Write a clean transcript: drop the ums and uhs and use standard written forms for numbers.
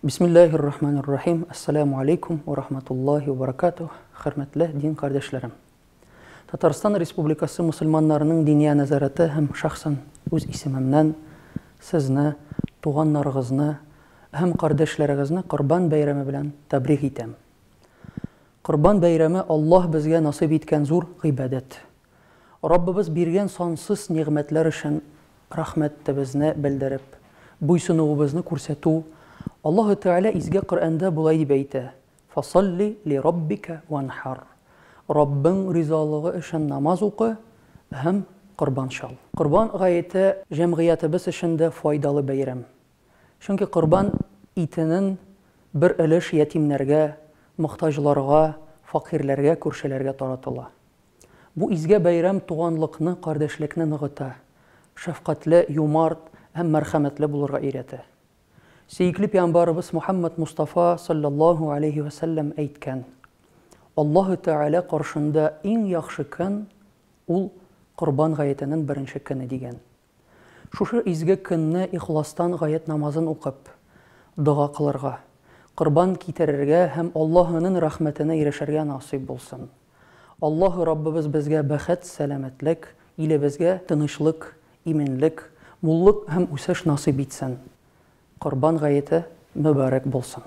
Бисмиллахир-рахманир-рахим. Ассаламу алейкум ва рахматуллахи ва баракатух. Хөрмәтле дин кардәшләрем. Татарстан Республикасы мусульманнарының диния назараты һәм шахсан үз исемемнән сезне, туганнарыгызны һәм кардәшләрегезне Корбан бәйрәме белән тәбрик итәм. Корбан бәйрәме Аллаһ безгә насыйп иткән зур гыйбадәт. Раббыбыз биргән сансыз нигъмәтләр өчен рәхмәтебезне белдереп, буйсынуыбызны күрсәтү. Аллаһу Тәгалә изге Коръәндә булай дип әйтә: "Фасалли ли раббика ванхар." Раббың ризалыгы өчен намаз укы һәм корбан чал. Корбан гаете җәмгыятебез өчен дә файдалы бәйрәм. Чөнки корбан итенең бер өлеш ятимнәргә, мохтаҗларга, факирләргә, күршеләргә таратыла. Бу изге бәйрәм туганлыкны, кардәшлекне ныгыта, шәфкатьле, юмарт һәм мәрхәмәтле булырга өйрәтә. Сөйкле Пәйгамбәрбез Мухаммад Мустафа саллаллаху алейхи ва саллям әйткән: Аллаһу Тәгалә каршында иң яхшы көн ул Корбан гаетенең беренче көне дигән. Шушы изге көнне ихластан гает намазын укып, дуга кылырга, корбан китерергә һәм Аллаһның рәхмәтенә ирешергә насыйп булсын. Аллаһ Раббыбыз безгә бәхет, сәламәтлек, илебезгә тынычлык, именлек, муллык һәм үсеш насыйп итсен. Корбан гаете мөбарәк булсын.